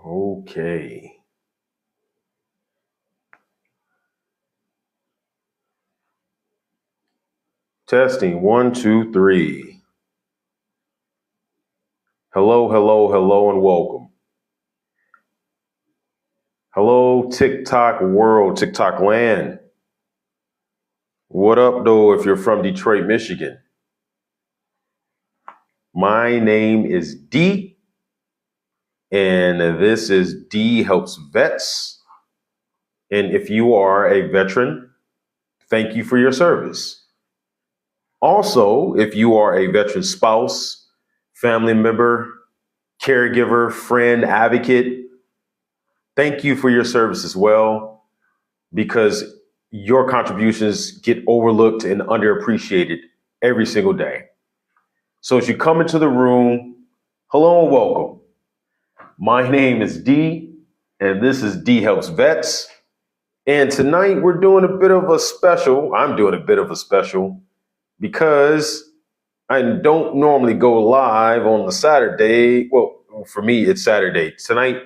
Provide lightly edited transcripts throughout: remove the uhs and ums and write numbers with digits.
Okay. Testing one, two, three. Hello, hello, hello, and welcome. Hello, TikTok world, TikTok land. What up, though, if you're from Detroit, Michigan? My name is D, and this is D Helps Vets. And if you are a veteran, thank you for your service. Also, if you are a veteran spouse, family member, caregiver, friend, advocate, thank you for your service as well, because your contributions get overlooked and underappreciated every single day. So as you come into the room, hello and welcome. My name is D, and this is D Helps Vets. And tonight we're doing a bit of a special. I'm doing a bit of a special because I don't normally go live on the Saturday. Well, for me, it's Saturday. Tonight,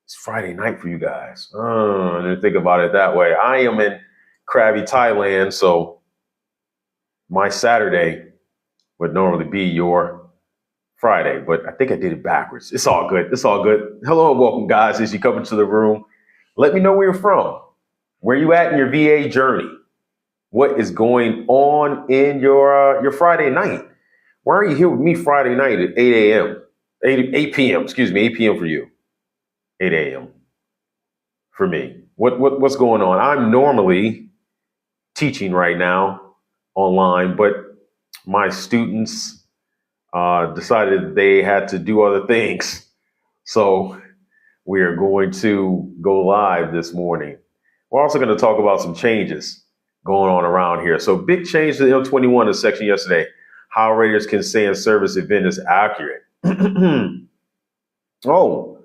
it's Friday night for you guys. I didn't think about it that way. I am in Krabi, Thailand, so my Saturday would normally be your Friday, but I think I did it backwards. It's all good. It's all good. Hello and welcome, guys, as you come into the room. Let me know where you're from. Where you at in your VA journey? What is going on in your Friday night? Why are you here with me Friday night at 8 a.m.? 8 p.m., 8 p.m. for you. 8 a.m. for me. What's going on? I'm normally teaching right now online, but my students decided they had to do other things. So we are going to go live this morning. We're also going to talk about some changes going on around here. So big change to the M21 section yesterday. How raters can say in service event is accurate. Oh,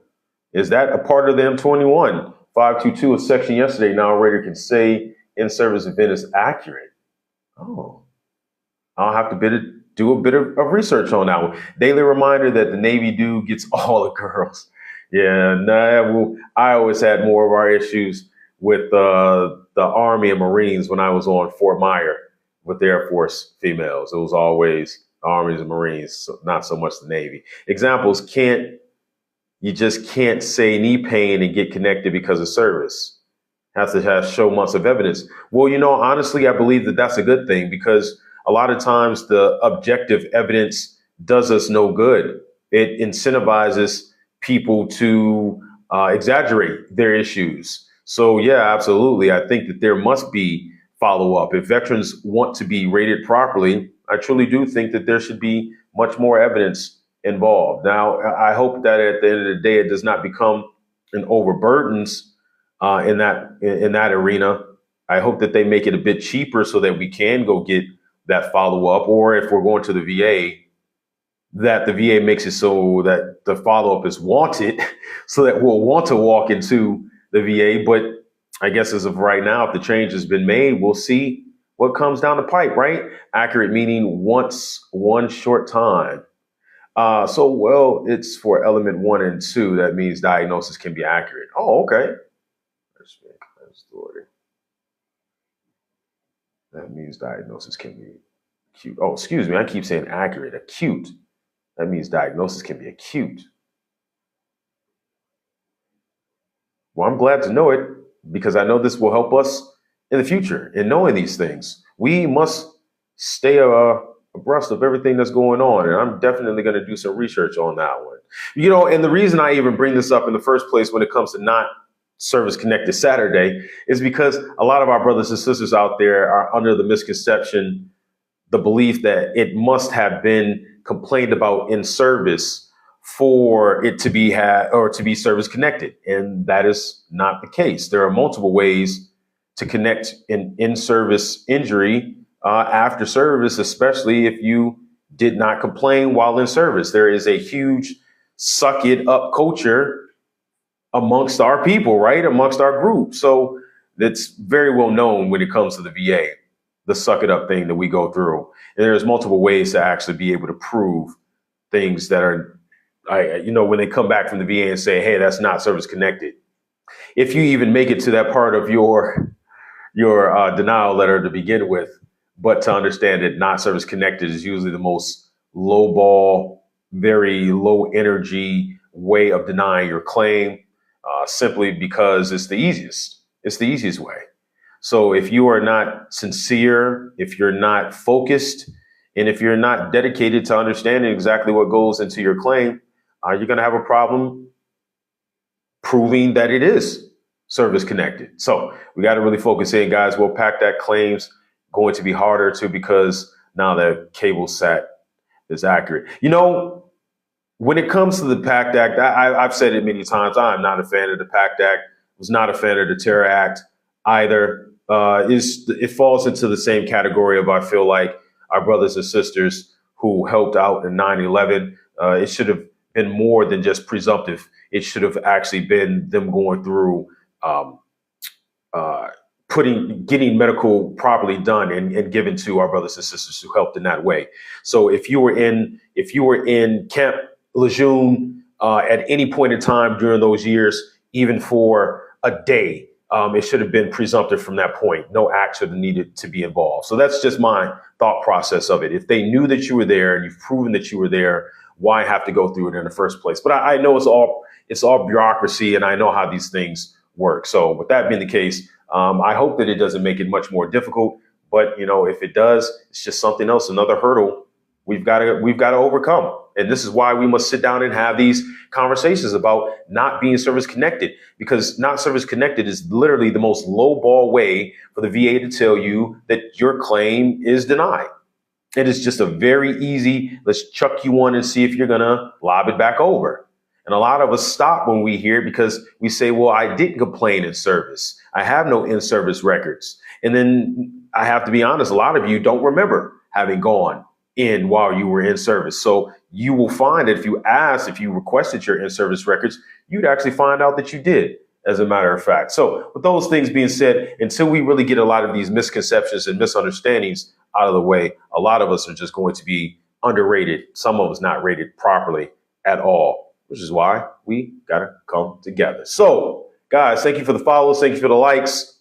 is that a part of the M21? 522 section yesterday. Now a rater can say in service event is accurate. Oh, I'll have to do a bit of research on that one. Daily reminder that the Navy dude gets all the girls. Yeah, I always had more of our issues with the Army and Marines when I was on Fort Myer with the Air Force females. It was always Armies and Marines, so not so much the Navy. Examples: you just can't say knee pain and get connected because of service. Has to show months of evidence. Well, honestly, I believe that that's a good thing, because a lot of times the objective evidence does us no good. It incentivizes people to exaggerate their issues. So, yeah, absolutely. I think that there must be follow up. If veterans want to be rated properly, I truly do think that there should be much more evidence involved. Now, I hope that at the end of the day, it does not become an overburdens in that arena. I hope that they make it a bit cheaper so that we can go get that follow up, or if we're going to the VA, that the VA makes it so that the follow up is wanted, so that we'll want to walk into the VA. But I guess as of right now, if the change has been made, we'll see what comes down the pipe, right? Accurate meaning once, one short time. It's for element 1 and 2. That means diagnosis can be accurate. Oh, okay. That means diagnosis can be acute. Oh, excuse me. I keep saying accurate. Acute. That means diagnosis can be acute. Well, I'm glad to know it, because I know this will help us in the future in knowing these things. We must stay abreast of everything that's going on. And I'm definitely going to do some research on that one. And the reason I even bring this up in the first place when it comes to not service connected Saturday is because a lot of our brothers and sisters out there are under the misconception, the belief that it must have been complained about in service for it to be to be service connected. And that is not the case. There are multiple ways to connect an in-service injury after service, especially if you did not complain while in service. There is a huge suck it up culture amongst our people, right? Amongst our group. So that's very well known when it comes to the VA, the suck it up thing that we go through. And there's multiple ways to actually be able to prove things that are when they come back from the VA and say, hey, that's not service connected. If you even make it to that part of your denial letter to begin with, but to understand that not service connected is usually the most low ball, very low energy way of denying your claim, simply because it's the easiest. It's the easiest way. So if you are not sincere, if you're not focused, and if you're not dedicated to understanding exactly what goes into your claim, you're going to have a problem proving that it is service connected. So we got to really focus in, guys. We'll pack that claim's going to be harder too, because now the cable set is accurate. When it comes to the PACT Act, I've said it many times. I'm not a fan of the PACT Act. Was not a fan of the Terror Act either. It falls into the same category of, I feel like, our brothers and sisters who helped out in 9/11. It should have been more than just presumptive. It should have actually been them going through getting medical properly done and given to our brothers and sisters who helped in that way. So if you were in Camp Lejeune at any point in time during those years, even for a day, it should have been presumptive from that point. No act should have needed to be involved. So that's just my thought process of it. If they knew that you were there and you've proven that you were there, why have to go through it in the first place? But I know it's all bureaucracy, and I know how these things work. So with that being the case, I hope that it doesn't make it much more difficult. But if it does, it's just something else, another hurdle we've got to overcome. And this is why we must sit down and have these conversations about not being service connected, because not service connected is literally the most lowball way for the VA to tell you that your claim is denied. It is just a very easy, let's chuck you one and see if you're going to lob it back over. And a lot of us stop when we hear it because we say, well, I didn't complain in service. I have no in-service records. And then I have to be honest, a lot of you don't remember having gone in while you were in service. So you will find that if you requested your in-service records, you'd actually find out that you did, as a matter of fact. So with those things being said, until we really get a lot of these misconceptions and misunderstandings out of the way, a lot of us are just going to be underrated. Some of us not rated properly at all, which is why we got to come together. So guys, thank you for the follows. Thank you for the likes.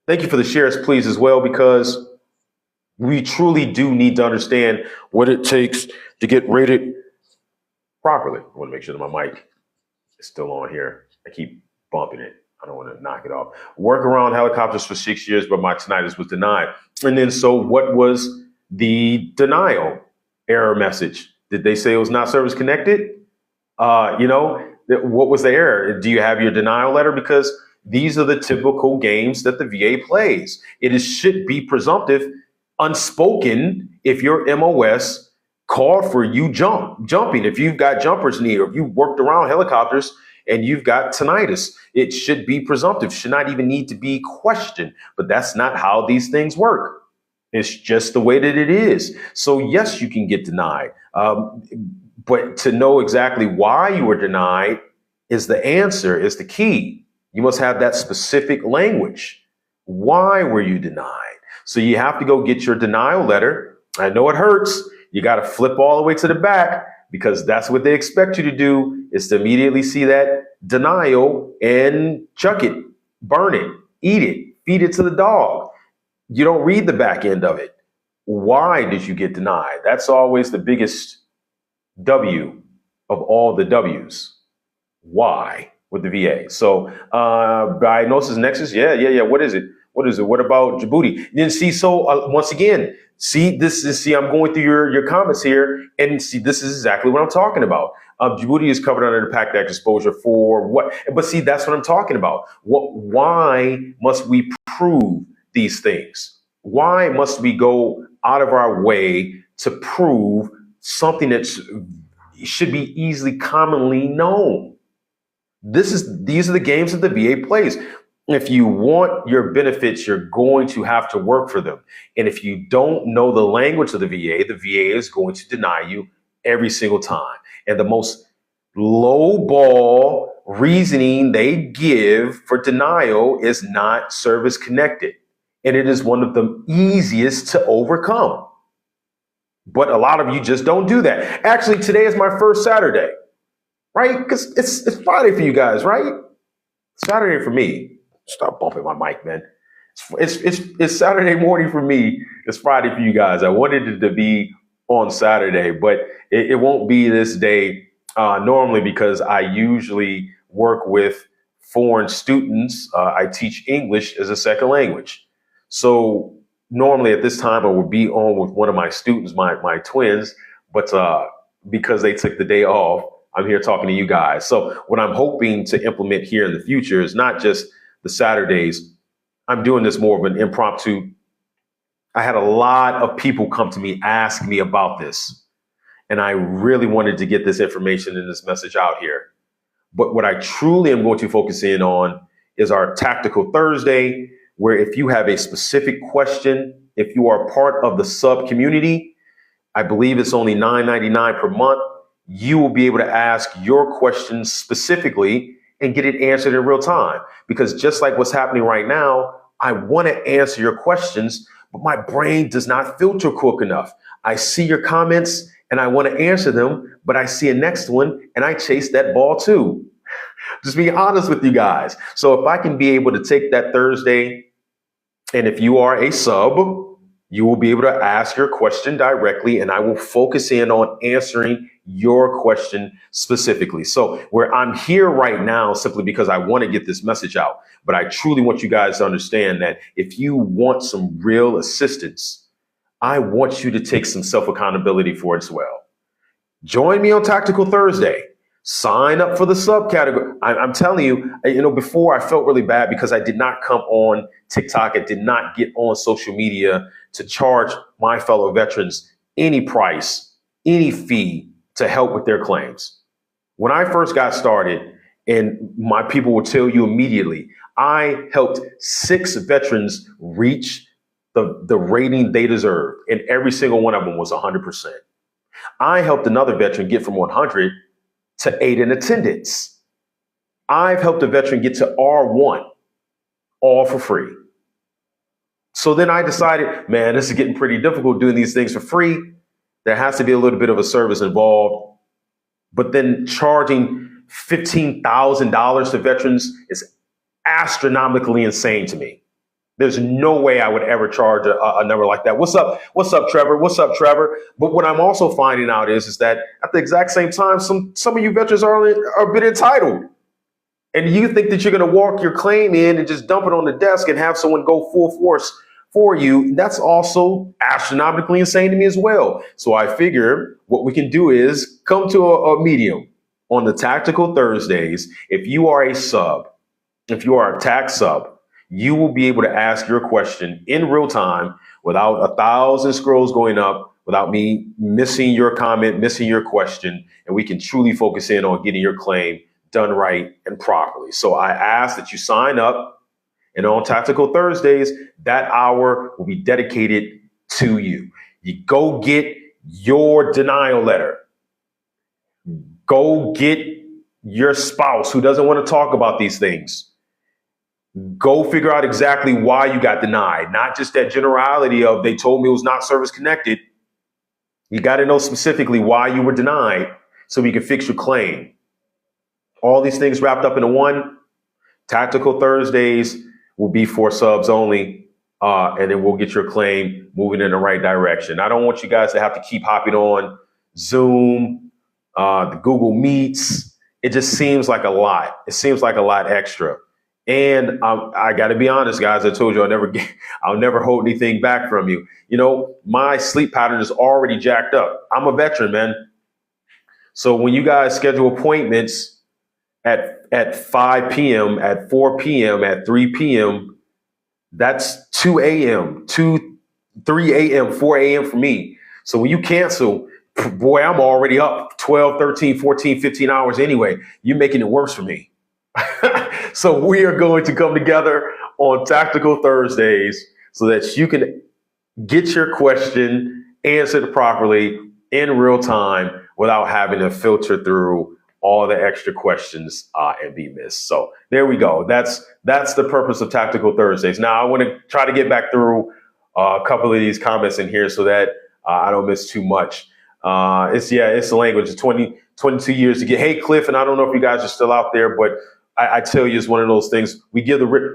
Thank you for the shares, please, as well, because we truly do need to understand what it takes to get rated properly. I want to make sure that my mic is still on here. I keep bumping it. I don't want to knock it off. Work around helicopters for 6 years, but my tinnitus was denied. And then, so what was the denial error message? Did they say it was not service connected? What was the error? Do you have your denial letter? Because these are the typical games that the VA plays. Should be presumptive, unspoken, if your MOS called for you jumping, if you've got jumper's knee, or if you worked around helicopters and you've got tinnitus, it should be presumptive, should not even need to be questioned. But that's not how these things work. It's just the way that it is. So yes, you can get denied. But to know exactly why you were denied is the answer, is the key. You must have that specific language. Why were you denied? So you have to go get your denial letter. I know it hurts. You got to flip all the way to the back, because that's what they expect you to do, is to immediately see that denial and chuck it, burn it, eat it, feed it to the dog. You don't read the back end of it. Why did you get denied? That's always the biggest W of all the W's. Why with the VA? So diagnosis Nexus. Yeah. What is it? What about Djibouti? Then see, so once again, see, I'm going through your comments here, and see, this is exactly what I'm talking about. Djibouti is covered under the PACT Act exposure for what? But see, that's what I'm talking about. Why must we prove these things? Why must we go out of our way to prove something that should be easily commonly known? These are the games that the VA plays. If you want your benefits, you're going to have to work for them. And if you don't know the language of the VA is going to deny you every single time. And the most low ball reasoning they give for denial is not service connected. And it is one of the easiest to overcome. But a lot of you just don't do that. Actually, today is my first Saturday. right? Because it's Friday for you guys, right? Saturday for me. Stop bumping my mic, man. It's Saturday morning for me. It's Friday for you guys. I wanted it to be on Saturday, but it won't be this day normally because I usually work with foreign students. I teach English as a second language. So normally at this time I would be on with one of my students, my twins, but because they took the day off, I'm here talking to you guys. So what I'm hoping to implement here in the future is not just the Saturdays. I'm doing this more of an impromptu. I had a lot of people come to me, ask me about this, and I really wanted to get this information and this message out here. But what I truly am going to focus in on is our Tactical Thursday, where if you have a specific question, if you are part of the sub community, I believe it's only $9.99 per month. You will be able to ask your questions specifically and get it answered in real time. Because just like what's happening right now, I want to answer your questions, but my brain does not filter quick enough. I see your comments and I want to answer them, but I see a next one and I chase that ball too. Just being honest with you guys. So if I can be able to take that Thursday, and if you are a sub, you will be able to ask your question directly, and I will focus in on answering your question specifically. So where I'm here right now, simply because I want to get this message out, but I truly want you guys to understand that if you want some real assistance, I want you to take some self-accountability for it as well. Join me on Tactical Thursday. Sign up for the subcategory. I'm telling you, before I felt really bad because I did not come on TikTok. I did not get on social media to charge my fellow veterans any price, any fee to help with their claims. When I first got started, and my people will tell you immediately, I helped 6 veterans reach the rating they deserve, and every single one of them was 100%. I helped another veteran get from 100 to 8 in attendance. I've helped a veteran get to R1, all for free. So then I decided, man, this is getting pretty difficult doing these things for free. There has to be a little bit of a service involved. But then charging $15,000 to veterans is astronomically insane to me. There's no way I would ever charge a number like that. What's up? What's up, Trevor? What's up, Trevor? But what I'm also finding out is that at the exact same time, some of you veterans are a bit entitled. And you think that you're going to walk your claim in and just dump it on the desk and have someone go full force for you. That's also astronomically insane to me as well. So I figure what we can do is come to a medium on the Tactical Thursdays. If you are a sub, if you are a tax sub, you will be able to ask your question in real time without 1,000 scrolls going up, without me missing your comment, missing your question, and we can truly focus in on getting your claim done right and properly. So I ask that you sign up, and on Tactical Thursdays, that hour will be dedicated to you. You go get your denial letter. Go get your spouse who doesn't want to talk about these things. Go figure out exactly why you got denied, not just that generality of they told me it was not service connected. You got to know specifically why you were denied so we can fix your claim. All these things wrapped up into one. Tactical Thursdays will be for subs only, and then we'll get your claim moving in the right direction. I don't want you guys to have to keep hopping on Zoom, the Google Meets. It just seems like a lot. It seems like a lot extra. And I got to be honest, guys. I told you I'll never hold anything back from you. My sleep pattern is already jacked up. I'm a veteran, man. So when you guys schedule appointments at 5 p.m., at 4 p.m., at 3 p.m., that's 2 a.m., 3 a.m., 4 a.m. for me. So when you cancel, boy, I'm already up 12, 13, 14, 15 hours anyway. You're making it worse for me. So we are going to come together on Tactical Thursdays so that you can get your question answered properly in real time without having to filter through all the extra questions and be missed. So there we go. That's the purpose of Tactical Thursdays. Now I want to try to get back through a couple of these comments in here so that I don't miss too much. It's the language. It's 22 years to get. Hey, Cliff, and I don't know if you guys are still out there, but I tell you, it's one of those things. We give the Ric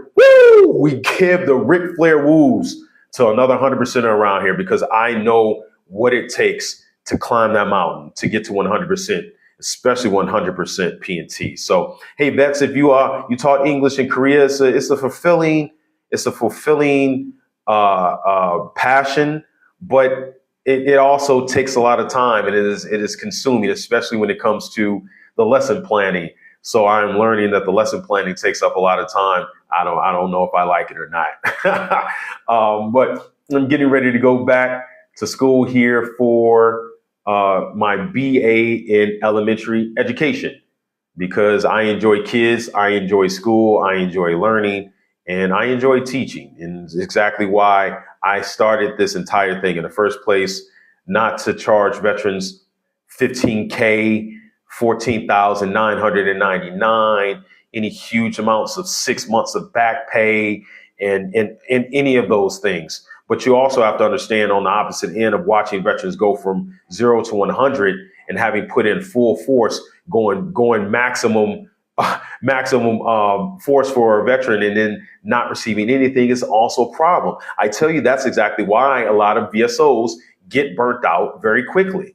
Flair woos to another 100% around here because I know what it takes to climb that mountain to get to 100%, especially 100% P&T. So, hey, vets, if you taught English in Korea, it's a fulfilling passion, but it also takes a lot of time, and it is consuming, especially when it comes to the lesson planning. So I'm learning that the lesson planning takes up a lot of time. I don't know if I like it or not. But I'm getting ready to go back to school here for my BA in elementary education because I enjoy kids, I enjoy school, I enjoy learning, and I enjoy teaching. And it's exactly why I started this entire thing in the first place, not to charge veterans $15K, $14,999, any huge amounts of 6 months of back pay and any of those things. But you also have to understand on the opposite end of watching veterans go from 0 to 100 and having put in full force, going maximum force for a veteran and then not receiving anything is also a problem. I tell you, that's exactly why a lot of VSOs get burnt out very quickly.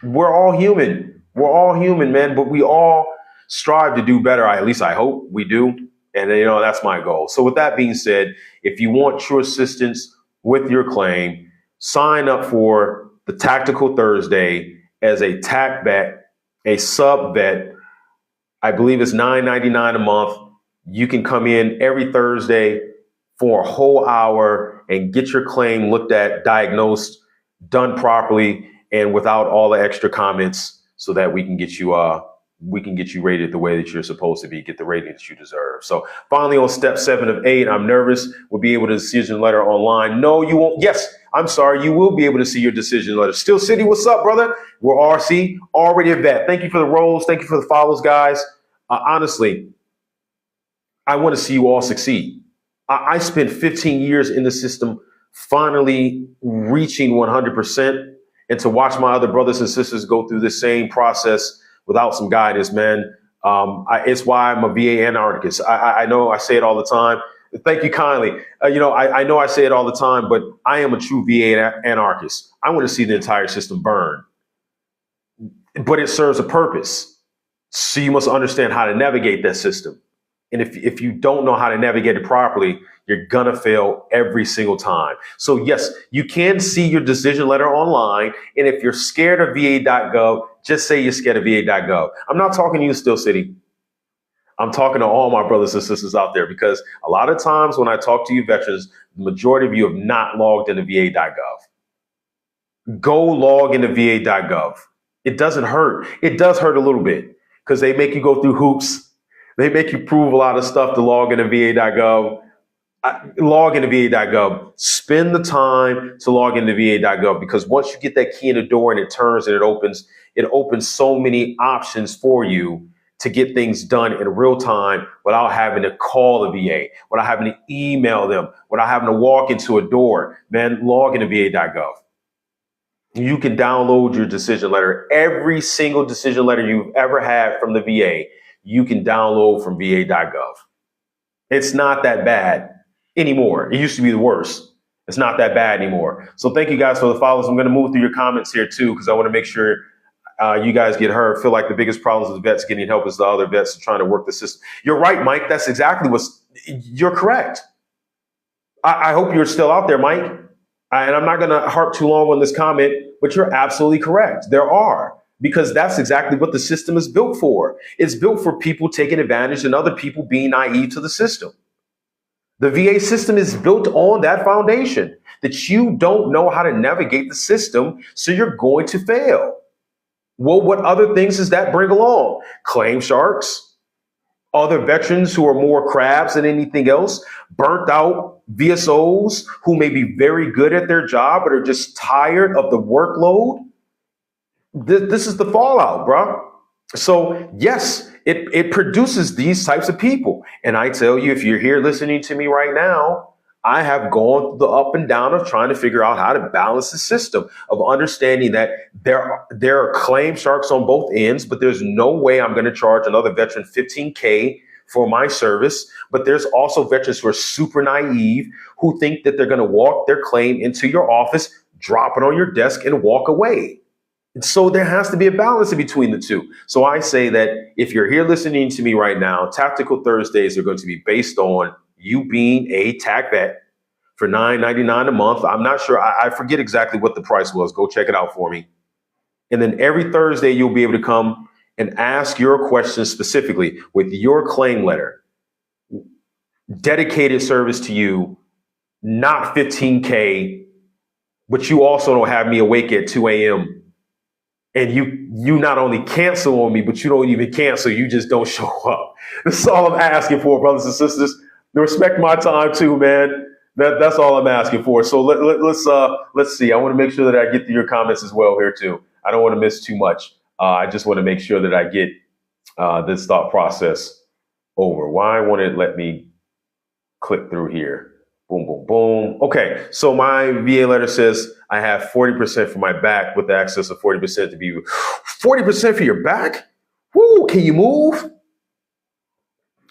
We're all human. We're all human, man, but we all strive to do better. At least I hope we do. And, that's my goal. So with that being said, if you want true assistance with your claim, sign up for the Tactical Thursday as a TAC vet, a sub vet. I believe it's $9.99 a month. You can come in every Thursday for a whole hour and get your claim looked at, diagnosed, done properly, and without all the extra comments, so that we can get you rated the way that you're supposed to be, get the rating that you deserve. So finally, on step 7 of 8, I'm nervous. We'll be able to decision letter online. No, you won't. Yes, I'm sorry. You will be able to see your decision letter. Steel City, what's up, brother? We're RC, already a vet. Thank you for the rolls. Thank you for the follows, guys. Honestly, I want to see you all succeed. I spent 15 years in the system, finally reaching 100%. And to watch my other brothers and sisters go through the same process without some guidance, man, it's why I'm a VA anarchist. I know I say it all the time. Thank you kindly. I know I say it all the time, but I am a true VA anarchist. I want to see the entire system burn, but it serves a purpose. So you must understand how to navigate that system. And if you don't know how to navigate it properly, you're going to fail every single time. So yes, you can see your decision letter online. And if you're scared of VA.gov, just say you're scared of VA.gov. I'm not talking to you, Steel City. I'm talking to all my brothers and sisters out there, because a lot of times when I talk to you veterans, the majority of you have not logged into VA.gov. Go log into VA.gov. It doesn't hurt. It does hurt a little bit because they make you go through hoops. They make you prove a lot of stuff to log into VA.gov. Log into VA.gov. Spend the time to log into VA.gov, because once you get that key in the door and it turns and it opens so many options for you to get things done in real time without having to call the VA, without having to email them, without having to walk into a door. Man, log into VA.gov. You can download your decision letter. Every single decision letter you've ever had from the VA, you can download from VA.gov. It's not that bad anymore. It used to be the worst. It's not that bad anymore. So thank you guys for the follows. I'm going to move through your comments here too, because I want to make sure you guys get heard. I feel like the biggest problems with vets getting help is the other vets trying to work the system. You're right, Mike. That's exactly you're correct. I hope you're still out there, Mike. And I'm not going to harp too long on this comment, but you're absolutely correct. There are. Because that's exactly what the system is built for. It's built for people taking advantage and other people being naive to the system. The VA system is built on that foundation, that you don't know how to navigate the system, so you're going to fail. Well, what other things does that bring along? Claim sharks, other veterans who are more crabs than anything else, burnt out VSOs who may be very good at their job but are just tired of the workload. This is the fallout, bro. So yes, it produces these types of people. And I tell you, if you're here listening to me right now, I have gone through the up and down of trying to figure out how to balance the system, of understanding that there are claim sharks on both ends, but there's no way I'm going to charge another veteran 15K for my service. But there's also veterans who are super naive, who think that they're going to walk their claim into your office, drop it on your desk, and walk away. And so there has to be a balance in between the two. So I say that if you're here listening to me right now, Tactical Thursdays are going to be based on you being a TAC vet for $9.99 a month. I'm not sure. I forget exactly what the price was. Go check it out for me. And then every Thursday, you'll be able to come and ask your questions specifically with your claim letter. Dedicated service to you, not 15K, but you also don't have me awake at 2 a.m. And you not only cancel on me, but you don't even cancel. You just don't show up. That's all I'm asking for, brothers and sisters. Respect my time too, man. That's all I'm asking for. So let's see. I want to make sure that I get to your comments as well here too. I don't want to miss too much. I just want to make sure that I get this thought process over. Why won't it let me click through here? Boom, boom, boom. Okay, so my VA letter says I have 40% for my back with access of 40% to be 40% for your back. Woo! Can you move?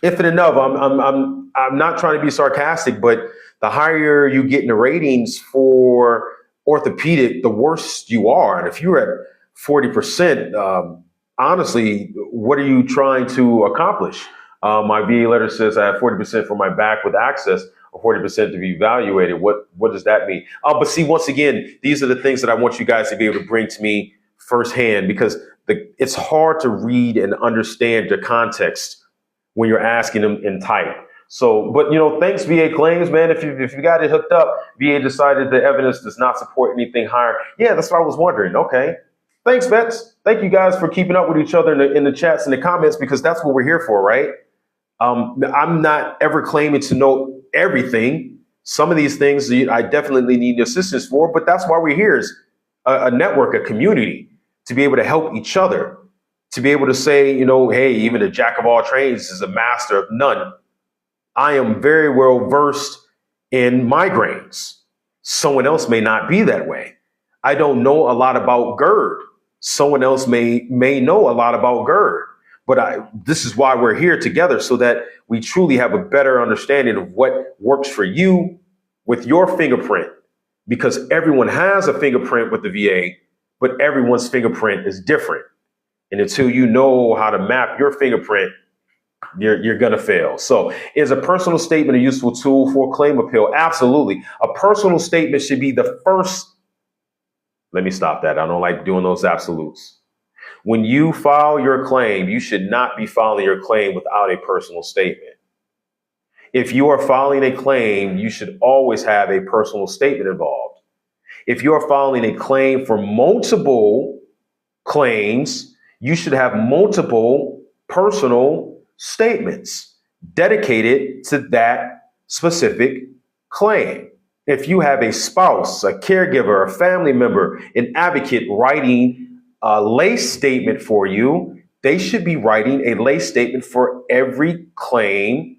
If and enough, I'm not trying to be sarcastic, but the higher you get in the ratings for orthopedic, the worse you are. And if you're at 40%, honestly, what are you trying to accomplish? My VA letter says I have 40% for my back with access of 40% to be evaluated. What does that mean? But see, once again, these are the things that I want you guys to be able to bring to me firsthand, because it's hard to read and understand the context when you're asking them in type. So, but thanks VA claims, man. If you got it hooked up, VA decided the evidence does not support anything higher. Yeah, that's what I was wondering. Okay. Thanks, vets. Thank you guys for keeping up with each other in the chats and the comments, because that's what we're here for, right? I'm not ever claiming to know everything. Some of these things I definitely need assistance for, but that's why we're here, is a network, a community, to be able to help each other, to be able to say, hey, even a jack of all trades is a master of none. I am very well versed in migraines. Someone else may not be that way. I don't know a lot about GERD. Someone else may know a lot about GERD. But this is why we're here together, so that we truly have a better understanding of what works for you with your fingerprint, because everyone has a fingerprint with the VA, but everyone's fingerprint is different. And until you know how to map your fingerprint, you're going to fail. So is a personal statement a useful tool for claim appeal? Absolutely. A personal statement should be the first. Let me stop that. I don't like doing those absolutes. When you file your claim, you should not be filing your claim without a personal statement. If you are filing a claim, you should always have a personal statement involved. If you are filing a claim for multiple claims, you should have multiple personal statements dedicated to that specific claim. If you have a spouse, a caregiver, a family member, an advocate writing a lay statement for you, they should be writing a lay statement for every claim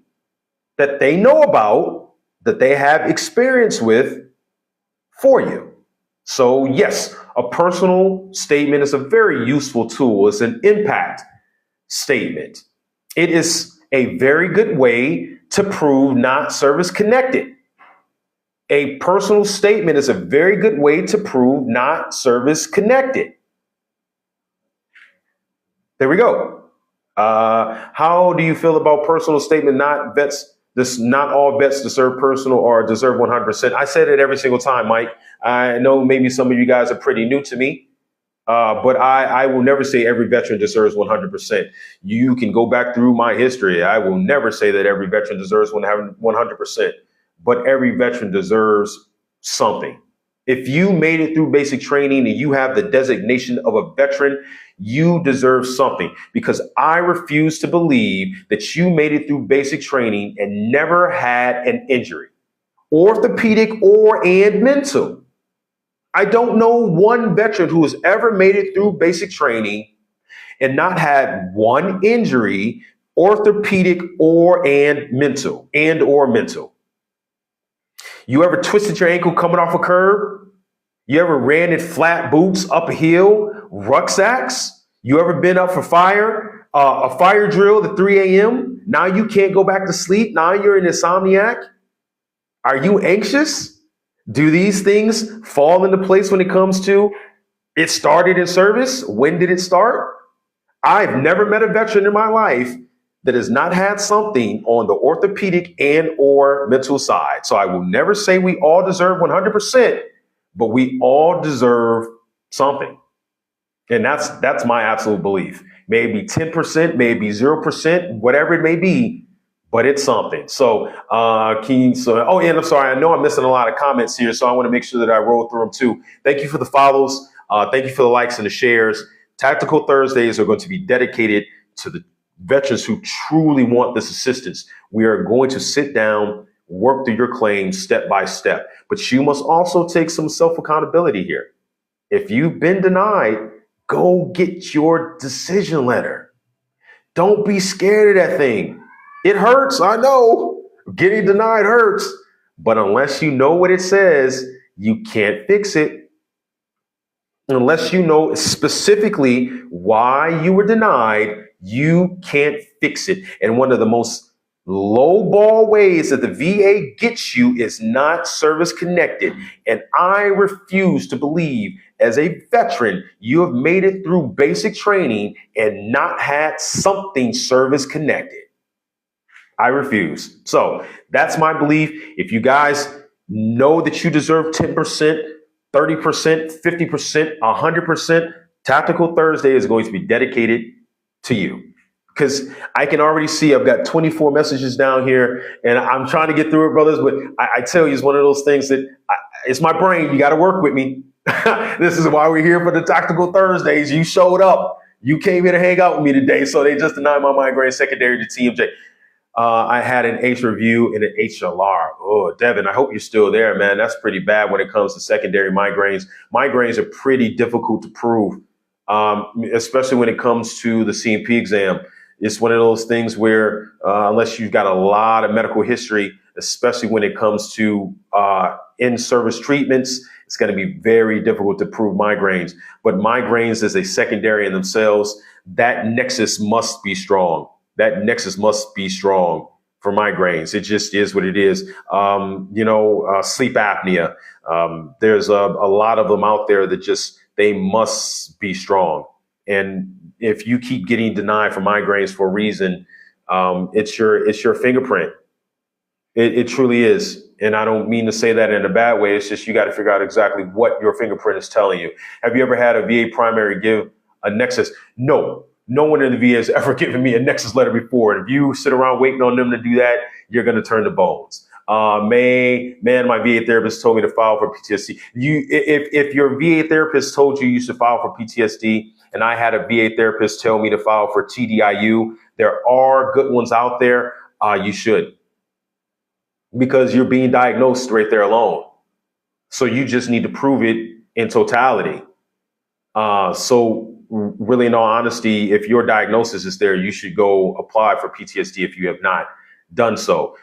that they know about, that they have experience with, for you. So yes, a personal statement is a very useful tool. It's an impact statement. It is a very good way to prove not service connected. A personal statement is a very good way to prove not service connected. There we go. How do you feel about personal statement? Not all vets deserve personal or deserve 100%. I said it every single time, Mike. I know maybe some of you guys are pretty new to me, but I will never say every veteran deserves 100%. You can go back through my history. I will never say that every veteran deserves 100%, but every veteran deserves something. If you made it through basic training and you have the designation of a veteran, you deserve something, because I refuse to believe that you made it through basic training and never had an injury, orthopedic and mental. I don't know one veteran who has ever made it through basic training and not had one injury, orthopedic or mental. You ever twisted your ankle coming off a curb? You ever ran in flat boots up a hill, rucksacks? You ever been up for fire, a fire drill at 3 a.m.? Now you can't go back to sleep. Now you're an insomniac. Are you anxious? Do these things fall into place when it comes to it started in service? When did it start? I've never met a veteran in my life that has not had something on the orthopedic and or mental side. So I will never say we all deserve 100%, but we all deserve something. And that's my absolute belief. Maybe 10%, maybe 0%, whatever it may be, but it's something. So, and I'm sorry, I know I'm missing a lot of comments here, so I want to make sure that I roll through them too. Thank you for the follows. Thank you for the likes and the shares. Tactical Thursdays are going to be dedicated to the veterans who truly want this assistance. We are going to sit down, work through your claims step by step, but you must also take some self-accountability here. If you've been denied, go get your decision letter. Don't be scared of that thing. It hurts, I know. Getting denied hurts, but unless you know what it says, you can't fix it. Unless you know specifically why you were denied, you can't fix it. And one of the most lowball ways that the VA gets you is not service connected. And I refuse to believe, as a veteran, you have made it through basic training and not had something service connected. I refuse. So that's my belief. If you guys know that you deserve 10%, 30%, 50%, 100%, Tactical Thursday is going to be dedicated to you. Because I can already see I've got 24 messages down here and I'm trying to get through it, brothers. But I tell you, it's one of those things that it's my brain. You got to work with me. This is why we're here for the Tactical Thursdays. You showed up. You came here to hang out with me today. So they just denied my migraine secondary to TMJ. I had an H review and an HLR. Oh, Devin, I hope you're still there, man. That's pretty bad when it comes to secondary migraines. Migraines are pretty difficult to prove, especially when it comes to the CMP exam. It's one of those things where unless you've got a lot of medical history, especially when it comes to in-service treatments, it's going to be very difficult to prove migraines. But migraines is a secondary in themselves. That nexus must be strong. That nexus must be strong for migraines. It just is what it is. Sleep apnea. There's a lot of them out there that just, they must be strong. And if you keep getting denied for migraines for a reason, it's your fingerprint. It truly is. And I don't mean to say that in a bad way. It's just you got to figure out exactly what your fingerprint is telling you. Have you ever had a VA primary give a Nexus? No. No one in the VA has ever given me a Nexus letter before. And if you sit around waiting on them to do that, you're going to turn to bones. My VA therapist told me to file for PTSD. If your VA therapist told you should file for PTSD, and I had a VA therapist tell me to file for TDIU, there are good ones out there. You should, because you're being diagnosed right there alone. So you just need to prove it in totality. So really, in all honesty, if your diagnosis is there, you should go apply for PTSD if you have not done so.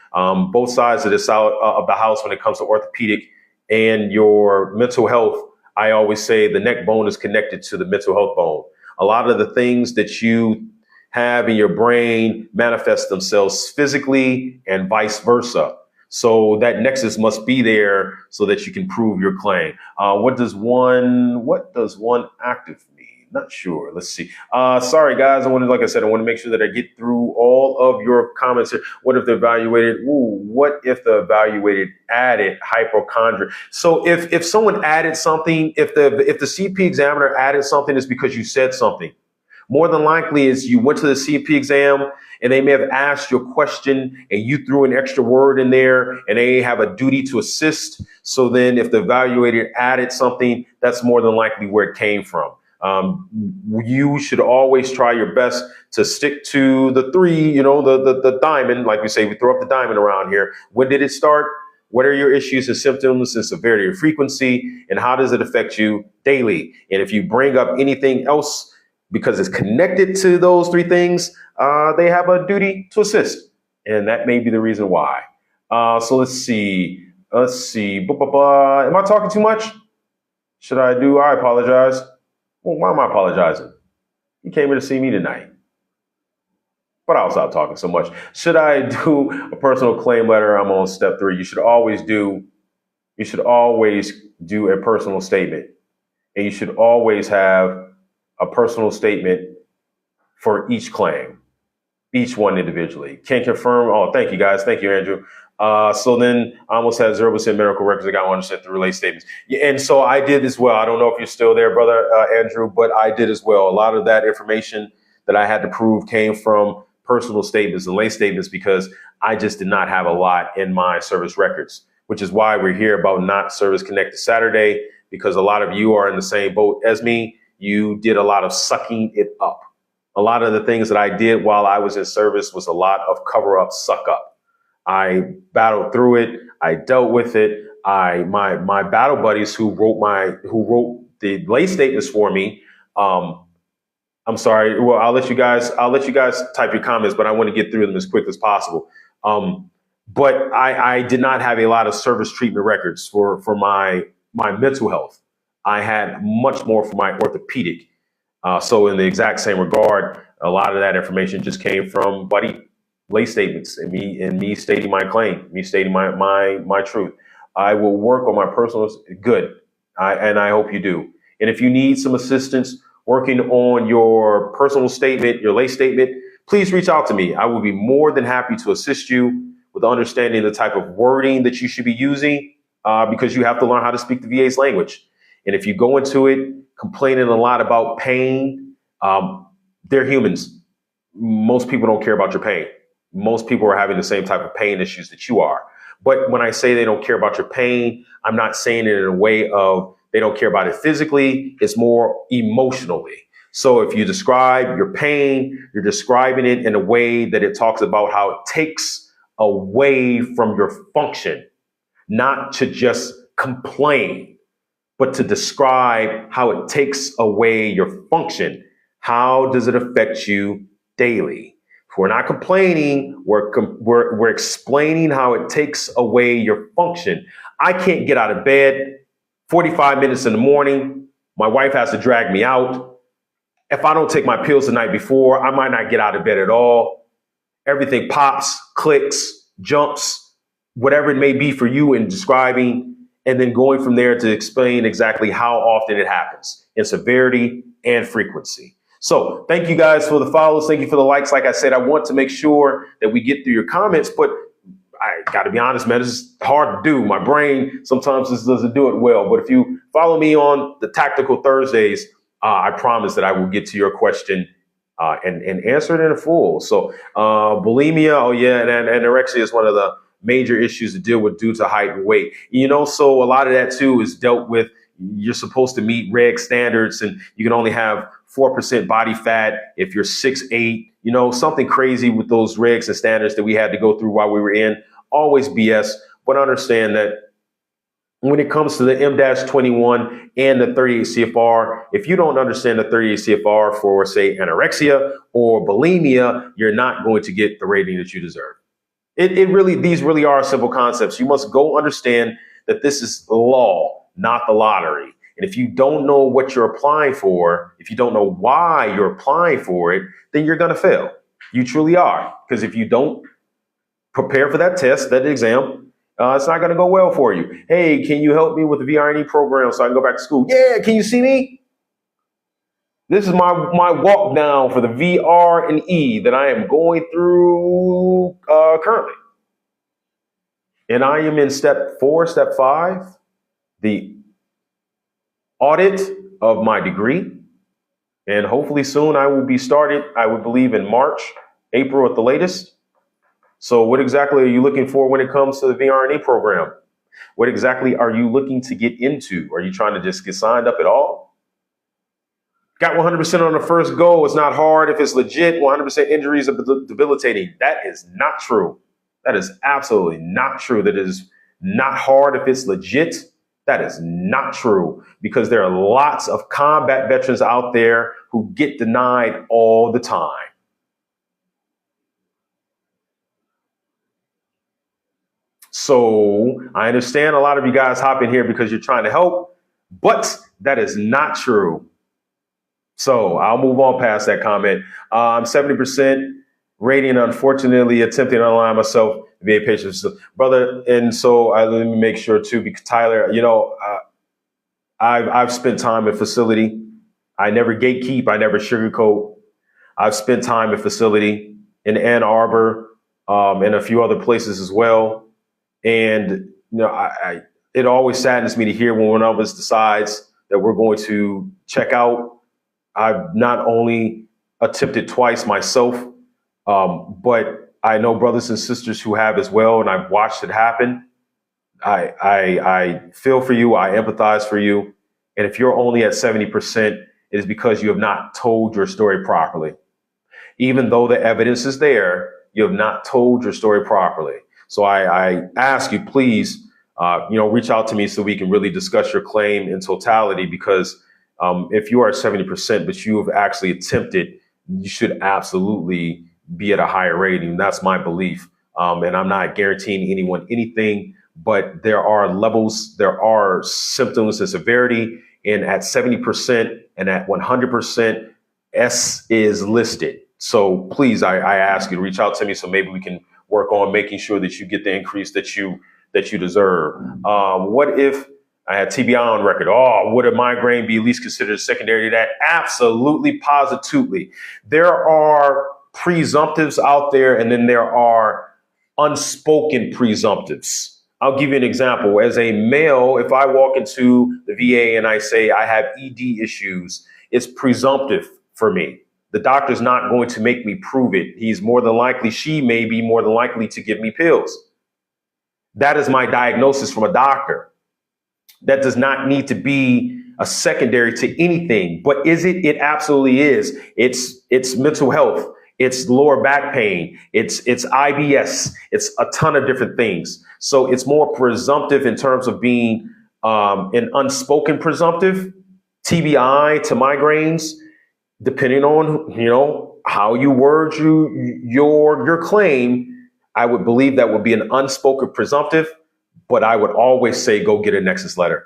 Both sides of the house when it comes to orthopedic and your mental health, I always say the neck bone is connected to the mental health bone. A lot of the things that you have in your brain manifest themselves physically and vice versa. So that nexus must be there so that you can prove your claim. What does one active mean? Not sure. Let's see. Sorry, guys. I want to make sure that I get through all of your comments here. What if the evaluated? What if the evaluated added hypochondria? So if someone added something, if the CP examiner added something, it's because you said something. More than likely is you went to the CP exam and they may have asked you a question and you threw an extra word in there and they have a duty to assist. So then if the evaluator added something, that's more than likely where it came from. You should always try your best to stick to the three, the diamond, like we say, we throw up the diamond around here. When did it start? What are your issues and symptoms and severity or frequency? And how does it affect you daily? And if you bring up anything else, because it's connected to those three things, they have a duty to assist. And that may be the reason why. So let's see. Let's see. Am I talking too much? Should I do? I apologize. Well, why am I apologizing? You came here to see me tonight. But I'll stop talking so much. Should I do a personal claim letter? I'm on step 3. You should always do a personal statement. And you should always have a personal statement for each claim, each one individually. Can confirm. Oh, thank you guys. Thank you, Andrew. So then I almost had 0% medical records. I got 100% through relay statements. Yeah, and so I did as well. I don't know if you're still there, brother Andrew, but I did as well. A lot of that information that I had to prove came from personal statements and lay statements because I just did not have a lot in my service records, which is why we're here about not service connected Saturday, because a lot of you are in the same boat as me. You did a lot of sucking it up. A lot of the things that I did while I was in service was a lot of cover up, suck up. I battled through it. I dealt with it. My battle buddies who wrote the lay statements for me. I'm sorry. Well, I'll let you guys type your comments, but I want to get through them as quick as possible. But I did not have a lot of service treatment records for my mental health. I had much more for my orthopedic. So in the exact same regard, a lot of that information just came from buddy lay statements and me stating my claim, me stating my truth. I will work on my personal good. And I hope you do. And if you need some assistance working on your personal statement, your lay statement, please reach out to me. I will be more than happy to assist you with understanding the type of wording that you should be using, because you have to learn how to speak the VA's language. And if you go into it complaining a lot about pain, they're humans. Most people don't care about your pain. Most people are having the same type of pain issues that you are. But when I say they don't care about your pain, I'm not saying it in a way of they don't care about it physically. It's more emotionally. So if you describe your pain, you're describing it in a way that it talks about how it takes away from your function, not to just complain, but to describe how it takes away your function. How does it affect you daily? If we're not complaining, we're explaining how it takes away your function. I can't get out of bed 45 minutes in the morning. My wife has to drag me out. If I don't take my pills the night before, I might not get out of bed at all. Everything pops, clicks, jumps, whatever it may be for you in describing, and then going from there to explain exactly how often it happens in severity and frequency. So thank you guys for the follows. Thank you for the likes. Like I said, I want to make sure that we get through your comments, but I got to be honest, man, it's hard to do. My brain sometimes just doesn't do it well. But if you follow me on the Tactical Thursdays, I promise that I will get to your question and answer it in full. So bulimia, oh yeah, and anorexia is one of the major issues to deal with due to height and weight. So a lot of that too is dealt with. You're supposed to meet reg standards, and you can only have 4% body fat if you're 6'8", something crazy with those regs and standards that we had to go through while we were in. Always BS, but understand that when it comes to the M-21 and the 38 CFR, if you don't understand the 38 CFR for, say, anorexia or bulimia, you're not going to get the rating that you deserve. These really are simple concepts. You must go understand that this is the law, not the lottery. And if you don't know what you're applying for, if you don't know why you're applying for it, then you're going to fail. You truly are. Because if you don't prepare for that test, that exam, it's not going to go well for you. Hey, can you help me with the VRNE program so I can go back to school? Yeah, can you see me? This is my walk down for the VRNE that I am going through currently. And I am in step 5, the audit of my degree. And hopefully soon I will be started, I would believe in March, April at the latest. So what exactly are you looking for when it comes to the VRNA program? What exactly are you looking to get into? Are you trying to just get signed up at all? Got 100% on the first go. It's not hard if it's legit. 100% injuries are debilitating. That is not true. That is absolutely not true. That is not hard if it's legit. That is not true, because there are lots of combat veterans out there who get denied all the time. So I understand a lot of you guys hop in here because you're trying to help, but that is not true. So I'll move on past that comment. I'm 70% rating, unfortunately, attempting to align myself to be a patient, brother. And so let me make sure too, because Tyler, I've spent time in facility. I never gatekeep. I never sugarcoat. I've spent time in facility in Ann Arbor, and a few other places as well. And it always saddens me to hear when one of us decides that we're going to check out. I've not only attempted twice myself, but I know brothers and sisters who have as well, and I've watched it happen. I feel for you. I empathize for you. And if you're only at 70%, it is because you have not told your story properly. Even though the evidence is there, you have not told your story properly. So I ask you, please, reach out to me so we can really discuss your claim in totality, because if you are 70%, but you have actually attempted, you should absolutely be at a higher rating. That's my belief. And I'm not guaranteeing anyone anything, but there are levels, there are symptoms and severity. And at 70% and at 100%, S is listed. So please, I ask you to reach out to me so maybe we can work on making sure that you get the increase that you deserve. What if I had TBI on record? Oh, would a migraine be at least considered secondary to that? Absolutely, positively. There are presumptives out there, and then there are unspoken presumptives. I'll give you an example. As a male, if I walk into the VA and I say I have ED issues, it's presumptive for me. The doctor's not going to make me prove it. She may be more than likely to give me pills. That is my diagnosis from a doctor. That does not need to be a secondary to anything. But is it? It absolutely is. It's mental health. It's lower back pain. It's IBS. It's a ton of different things. So it's more presumptive in terms of being an unspoken presumptive. TBI to migraines, depending on how you word your claim, I would believe that would be an unspoken presumptive. But I would always say go get a Nexus letter.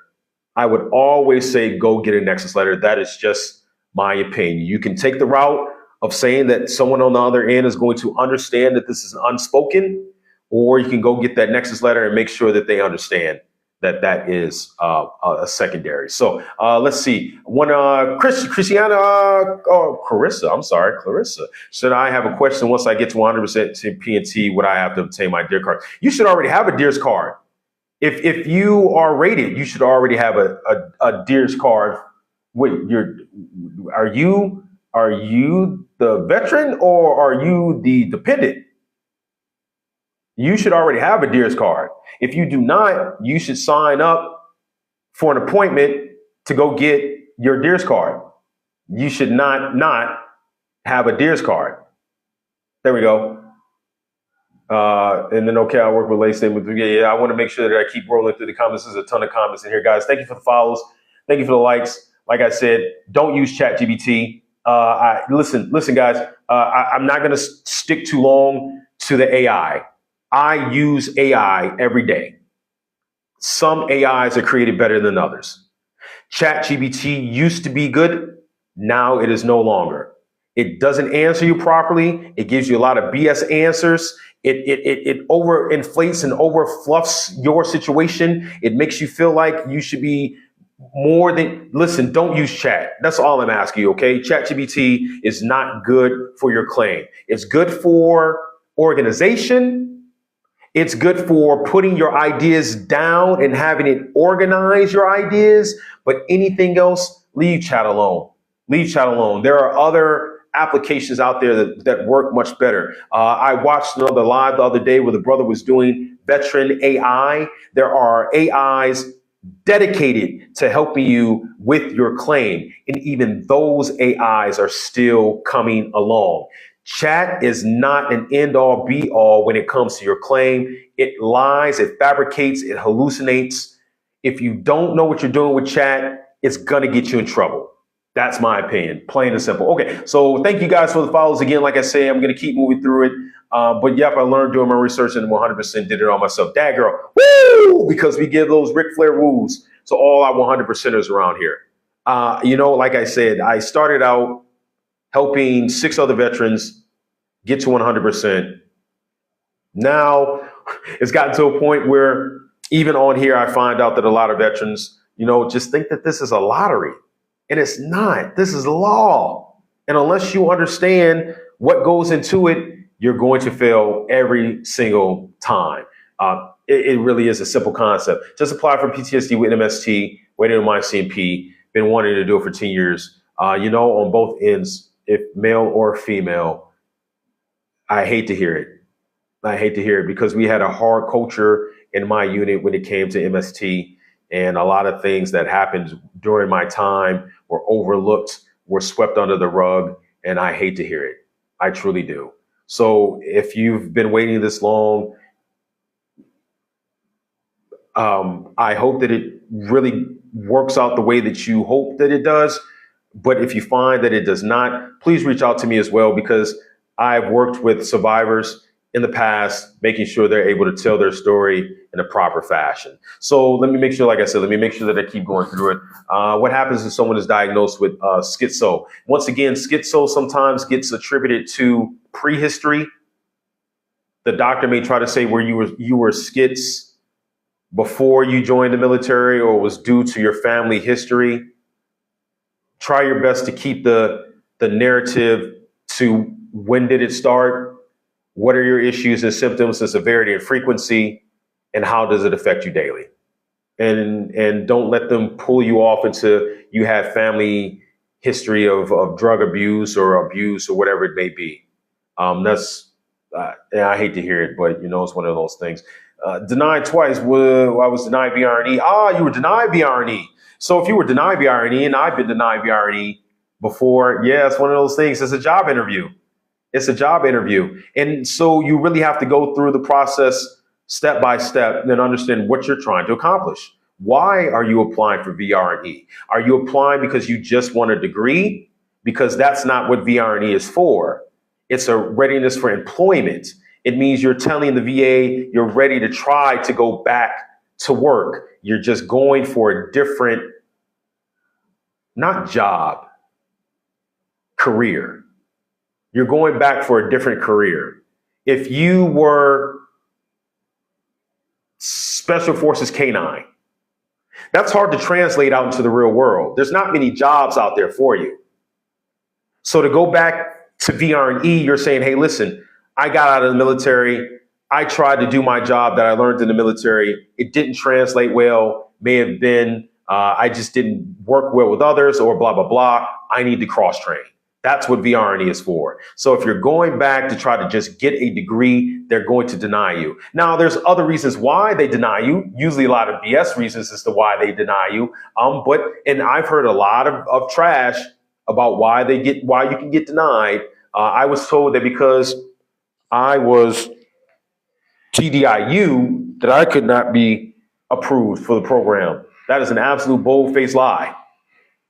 I would always say go get a Nexus letter. That is just my opinion. You can take the route of saying that someone on the other end is going to understand that this is unspoken, or you can go get that Nexus letter and make sure that they understand that is a secondary. So let's see. Clarissa. Should I have a question once I get to 100% P&T? Would I have to obtain my DEERS card? You should already have a DEERS card. If you are rated, you should already have a DEERS card. Wait, are you the veteran or are you the dependent? You should already have a DEERS card. If you do not, you should sign up for an appointment to go get your DEERS card. You should not have a DEERS card. There we go. And then, okay, I work with late statement. Yeah, I want to make sure that I keep rolling through the comments. There's a ton of comments in here, guys. Thank you for the follows. Thank you for the likes. Like I said, don't use ChatGPT. Listen, guys, I'm not going to stick too long to the AI. I use AI every day. Some AIs are created better than others. ChatGPT used to be good. Now it is no longer. It doesn't answer you properly. It gives you a lot of BS answers. It overinflates and overfluffs your situation. It makes you feel like you should be more than, listen, don't use chat. That's all I'm asking you, okay? ChatGPT is not good for your claim. It's good for organization. It's good for putting your ideas down and having it organize your ideas. But anything else, leave chat alone. Leave chat alone. There are other applications out there that work much better. I watched another live the other day where the brother was doing veteran AI. There are AIs dedicated to helping you with your claim. And even those AIs are still coming along. Chat is not an end all be all when it comes to your claim. It lies, it fabricates, it hallucinates. If you don't know what you're doing with chat, it's going to get you in trouble. That's my opinion, plain and simple. Okay, so thank you guys for the follows again. Like I say, I'm going to keep moving through it. But yep, I learned doing my research and 100% did it all myself. Dad girl, woo! Because we give those Ric Flair woos to all our 100%ers around here. Like I said, I started out helping 6 other veterans get to 100%. Now it's gotten to a point where even on here, I find out that a lot of veterans, just think that this is a lottery. And it's not. This is law. And unless you understand what goes into it, you're going to fail every single time. It really is a simple concept. Just apply for PTSD with MST, waiting on my CMP, been wanting to do it for 10 years. On both ends, if male or female, I hate to hear it. I hate to hear it because we had a hard culture in my unit when it came to MST. And a lot of things that happened during my time were overlooked, were swept under the rug, and I hate to hear it. I truly do. So if you've been waiting this long, I hope that it really works out the way that you hope that it does. But if you find that it does not, please reach out to me as well, because I've worked with survivors in the past, making sure they're able to tell their story in a proper fashion. So let me make sure, like I said, let me make sure that I keep going through it. What happens if someone is diagnosed with schizo? Once again, schizo sometimes gets attributed to prehistory. The doctor may try to say where you were schiz before you joined the military or was due to your family history. Try your best to keep the narrative to when did it start? What are your issues and symptoms, the severity and frequency, and how does it affect you daily? And don't let them pull you off into you have family history of drug abuse or whatever it may be. I hate to hear it, but it's one of those things. Denied twice. Well, I was denied BRNE. You were denied BRNE. So if you were denied BRNE and I've been denied BRNE before, yeah, it's one of those things. It's a job interview. It's a job interview. And so you really have to go through the process step by step and understand what you're trying to accomplish. Why are you applying for VRNE? Are you applying because you just want a degree? Because that's not what VRNE is for. It's a readiness for employment. It means you're telling the VA you're ready to try to go back to work. You're just going for a different, not job, career. You're going back for a different career. If you were Special Forces K-9, that's hard to translate out into the real world. There's not many jobs out there for you. So to go back to VRE, you're saying, hey, listen, I got out of the military. I tried to do my job that I learned in the military. It didn't translate well, may have been I just didn't work well with others or blah, blah, blah. I need to cross-train. That's what VRNE is for. So if you're going back to try to just get a degree, they're going to deny you. Now, there's other reasons why they deny you, usually a lot of BS reasons as to why they deny you. And I've heard a lot of trash about why you can get denied. I was told that because I was TDIU that I could not be approved for the program. That is an absolute bold-faced lie.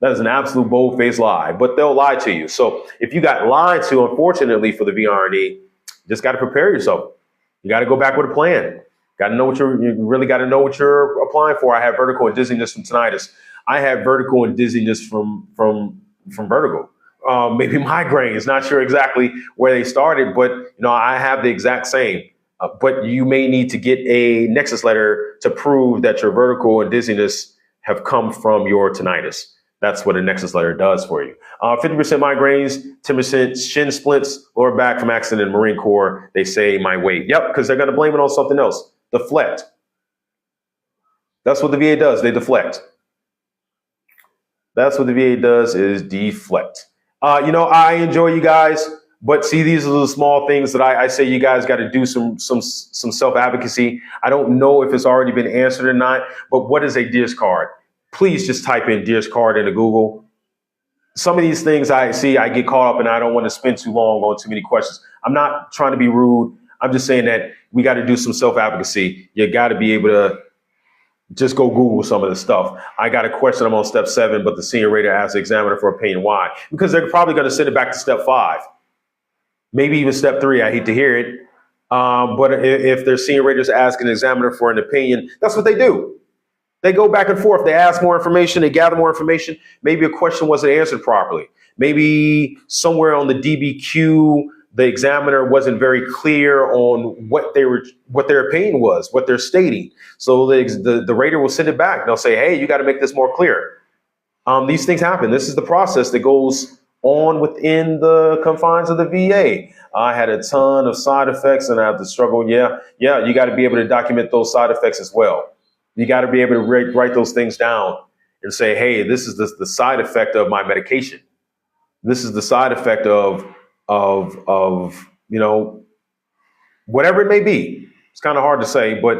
That is an absolute bold-faced lie, but they'll lie to you. So if you got lied to, unfortunately, for the VRNE, just got to prepare yourself. You got to go back with a plan. Got to know you really got to know what you're applying for. I have vertigo and dizziness from tinnitus. I have vertigo and dizziness from vertigo. Maybe migraines, not sure exactly where they started, but I have the exact same. But you may need to get a Nexus letter to prove that your vertigo and dizziness have come from your tinnitus. That's what a Nexus letter does for you. 50% migraines, 10% shin splints, lower back from accident in the Marine Corps. They say my weight. Yep, because they're going to blame it on something else. Deflect. That's what the VA does. They deflect. That's what the VA does is deflect. I enjoy you guys, but see, these are the small things that I say you guys got to do some self-advocacy. I don't know if it's already been answered or not, but what is a DIS card? Please just type in DIS card into Google. Some of these things I see, I get caught up and I don't want to spend too long on too many questions. I'm not trying to be rude. I'm just saying that we got to do some self-advocacy. You got to be able to just go Google some of the stuff. I got a question. I'm on step 7, but the senior rater asked the examiner for opinion. Why? Because they're probably going to send it back to step 5, maybe even step 3. I hate to hear it. But if their senior raters ask an examiner for an opinion, that's what they do. They go back and forth. They ask more information. They gather more information. Maybe a question wasn't answered properly. Maybe somewhere on the DBQ, the examiner wasn't very clear on what their opinion was, what they're stating. So the rater will send it back. They'll say, hey, you got to make this more clear. These things happen. This is the process that goes on within the confines of the VA. I had a ton of side effects and I have to struggle. Yeah, you got to be able to document those side effects as well. You got to be able to write those things down and say, hey, this is the side effect of my medication. This is the side effect of whatever it may be. It's kind of hard to say, but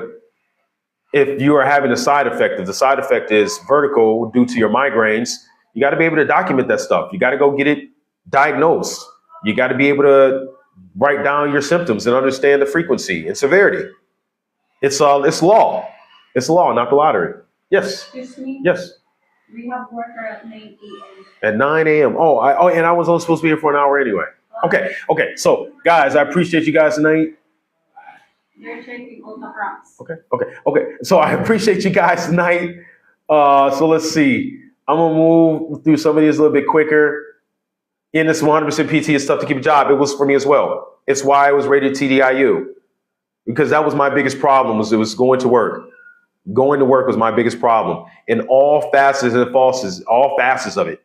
if you are having a side effect, if the side effect is vertigo due to your migraines, you got to be able to document that stuff. You got to go get it diagnosed. You got to be able to write down your symptoms and understand the frequency and severity. It's law. It's law, not the lottery. Yes. Excuse me? Yes. We have worker at 9 a.m. At 9 a.m. And I was only supposed to be here for an hour anyway. Okay. So, guys, I appreciate you guys tonight. They're checking all the cracks. Okay. So I appreciate you guys tonight. So let's see. I'm going to move through some of these a little bit quicker. In this 100% PT is tough to keep a job. It was for me as well. It's why I was rated TDIU. Because that was my biggest problem, was going to work. Going to work was my biggest problem in all facets of it.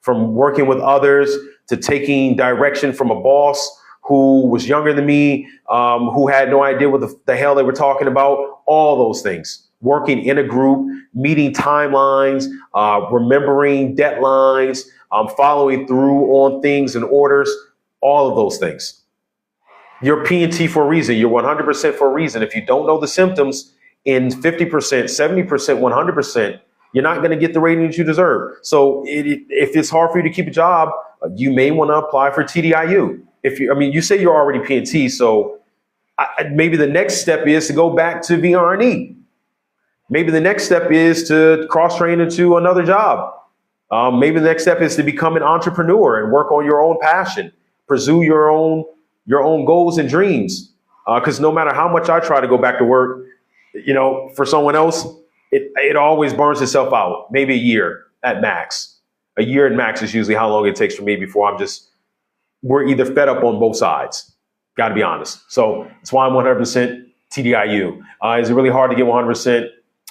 From working with others to taking direction from a boss who was younger than me, who had no idea what the hell they were talking about, all those things. Working in a group, meeting timelines, remembering deadlines, following through on things and orders, all of those things. You're P&T for a reason. You're 100% for a reason. If you don't know the symptoms in 50%, 70%, 100%, you're not going to get the rating that you deserve. So if it's hard for you to keep a job, you may want to apply for TDIU. You say you're already P&T, so maybe the next step is to go back to VRNE. Maybe the next step is to cross-train into another job. Maybe the next step is to become an entrepreneur and work on your own passion, pursue your own goals and dreams. Because no matter how much I try to go back to work, for someone else, it always burns itself out. Maybe a year at max. A year at max is usually how long it takes for me before we're either fed up on both sides. Got to be honest. So that's why I'm 100% TDIU. Is it really hard to get 100%?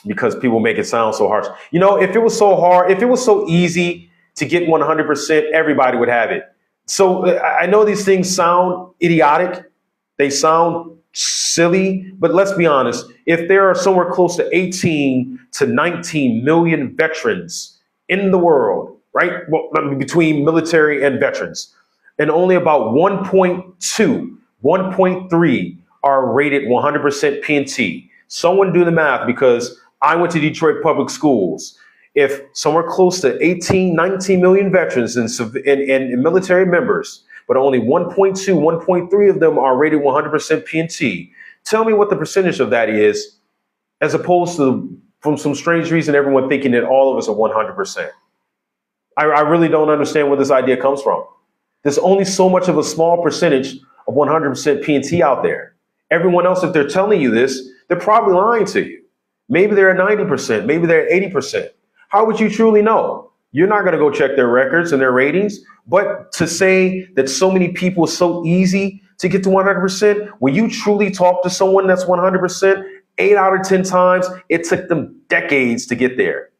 Because people make it sound so harsh. If it was so hard, if it was so easy to get 100%, everybody would have it. So I know these things sound idiotic. They sound silly, but let's be honest. If there are somewhere close to 18 to 19 million veterans in the world, right? Well, between military and veterans, and only about 1.2, 1.3 are rated 100% P&T. Someone do the math, because I went to Detroit Public Schools. If somewhere close to 18, 19 million veterans and military members, but only 1.2, 1.3 of them are rated 100% P&T, tell me what the percentage of that is, as opposed to, from some strange reason, everyone thinking that all of us are 100%. I really don't understand where this idea comes from. There's only so much of a small percentage of 100% P&T out there. Everyone else, if they're telling you this, they're probably lying to you. Maybe they're at 90%, maybe they're at 80%. How would you truly know? You're not going to go check their records and their ratings. But to say that so many people is so easy to get to 100%, when you truly talk to someone that's 100%, 8 out of 10 times, it took them decades to get there.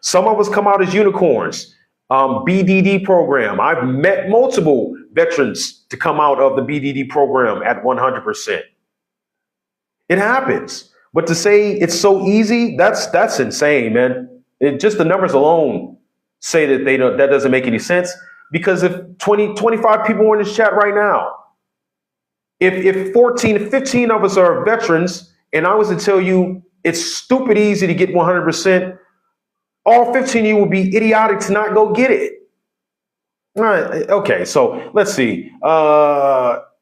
Some of us come out as unicorns. BDD program. I've met multiple veterans to come out of the BDD program at 100%. It happens. But to say it's so easy, that's insane, man. Just the numbers alone say that doesn't make any sense. Because if 25 people are in this chat right now, if 14, 15 of us are veterans, and I was to tell you it's stupid easy to get 100%, all 15 of you would be idiotic to not go get it. All right. Okay. So let's see.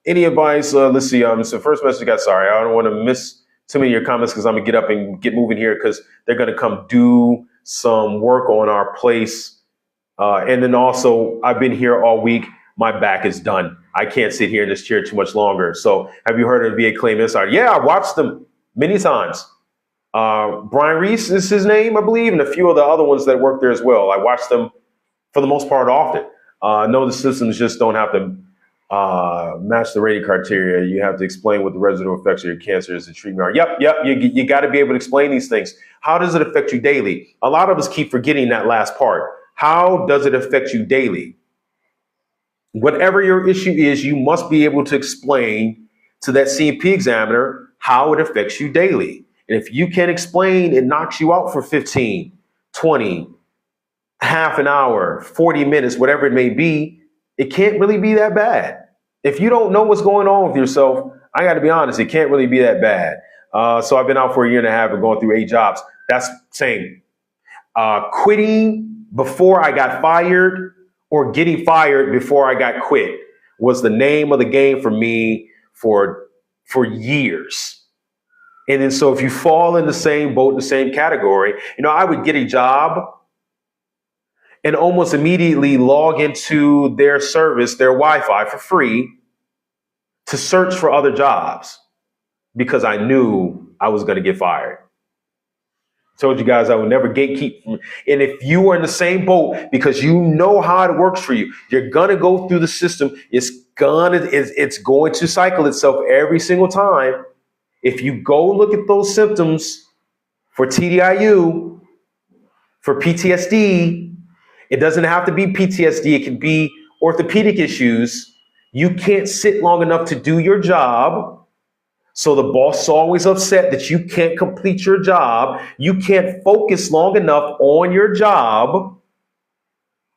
Any advice? Let's see. So first message got, sorry, I don't want to too many of your comments because I'm going to get up and get moving here because they're going to come do some work on our place. And then also, I've been here all week. My back is done. I can't sit here in this chair too much longer. So have you heard of VA Claim Insider? Yeah, I watched them many times. Brian Reese is his name, I believe, and a few of the other ones that work there as well. I watch them for the most part often. No, the systems just don't have to match the rating criteria. You have to explain what the residual effects of your cancer is and treatment are. Yep. You got to be able to explain these things. How does it affect you daily? A lot of us keep forgetting that last part. How does it affect you daily? Whatever your issue is, you must be able to explain to that C&P examiner how it affects you daily. And if you can't explain, it knocks you out for 15, 20, half an hour, 40 minutes, whatever it may be. It can't really be that bad. If you don't know what's going on with yourself, I got to be honest, it can't really be that bad. So I've been out for a year and a half and going through 8 jobs. That's saying quitting before I got fired or getting fired before I got quit was the name of the game for me for years. And then so if you fall in the same boat, the same category, I would get a job and almost immediately log into their service, their Wi-Fi for free to search for other jobs because I knew I was going to get fired. Told you guys I would never gatekeep. And if you are in the same boat because you know how it works for you, you're going to go through the system. It's going to cycle itself every single time. If you go look at those symptoms for TDIU, for PTSD, it doesn't have to be PTSD. It can be orthopedic issues. You can't sit long enough to do your job. So the boss is always upset that you can't complete your job. You can't focus long enough on your job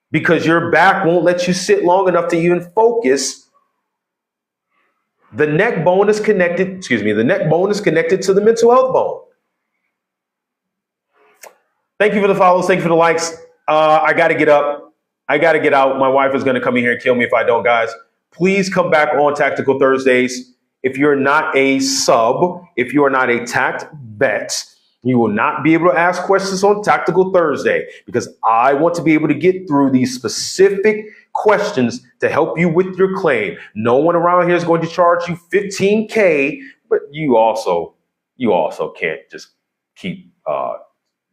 because your back won't let you sit long enough to even focus. The neck bone is connected to the mental health bone. Thank you for the follows. Thank you for the likes. I got to get up. I got to get out. My wife is going to come in here and kill me if I don't, guys. Please come back on Tactical Thursdays. If you're not a sub, if you are not a tact vet, you will not be able to ask questions on Tactical Thursday because I want to be able to get through these specific questions to help you with your claim. No one around here is going to charge you $15K, but you also can't just keep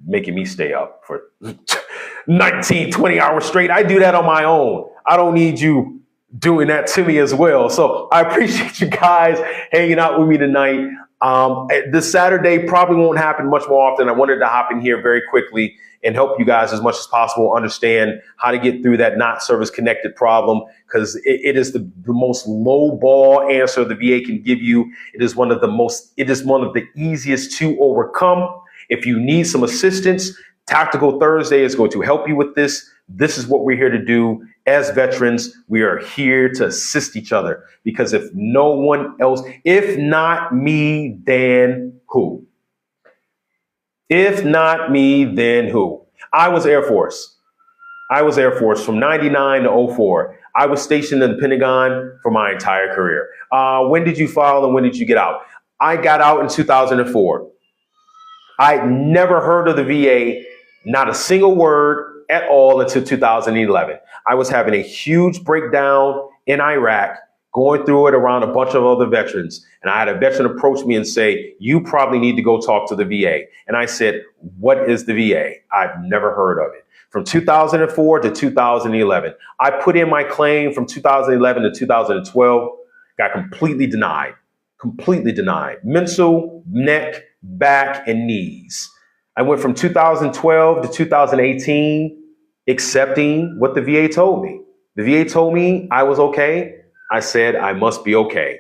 making me stay up for 19, 20 hours straight. I do that on my own. I don't need you doing that to me as well. So I appreciate you guys hanging out with me tonight. This Saturday probably won't happen much more often. I wanted to hop in here very quickly and help you guys as much as possible understand how to get through that not service connected problem, because it is the most low ball answer the VA can give you. It is one of the easiest to overcome. If you need some assistance, Tactical Thursday is going to help you with this. This is what we're here to do. As veterans, we are here to assist each other because if no one else, if not me, then who? If not me, then who? I was Air Force from 99 to 04. I was stationed in the Pentagon for my entire career. When did you file and when did you get out? I got out in 2004. I'd never heard of the VA, not a single word at all until 2011. I was having a huge breakdown in Iraq, going through it around a bunch of other veterans. And I had a veteran approach me and say, you probably need to go talk to the VA. And I said, what is the VA? I've never heard of it. From 2004 to 2011, I put in my claim from 2011 to 2012, got completely denied. Mental, neck, back, and knees. I went from 2012 to 2018 accepting what the VA told me. The VA told me I was okay. I said I must be okay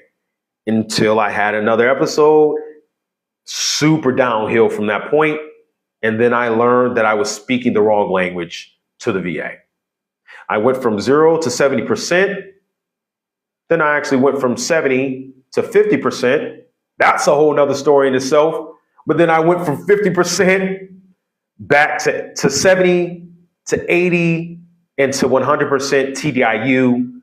until I had another episode, super downhill from that point. And then I learned that I was speaking the wrong language to the VA. I went from 0 to 70%. Then I actually went from 70 to 50%. That's a whole nother story in itself. But then I went from 50% back to 70 to 80 and to 100% TDIU,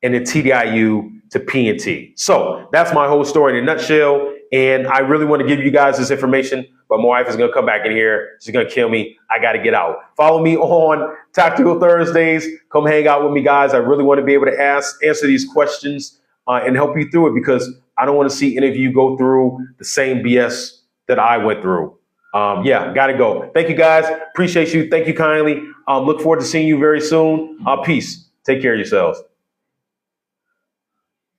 and then TDIU to P&T. So that's my whole story in a nutshell. And I really want to give you guys this information, but my wife is going to come back in here. She's going to kill me. I got to get out. Follow me on Tactical Thursdays. Come hang out with me, guys. I really want to be able to answer these questions and help you through it, because I don't want to see any of you go through the same BS that I went through. Got to go. Thank you, guys. Appreciate you. Thank you kindly. Look forward to seeing you very soon. Peace. Take care of yourselves.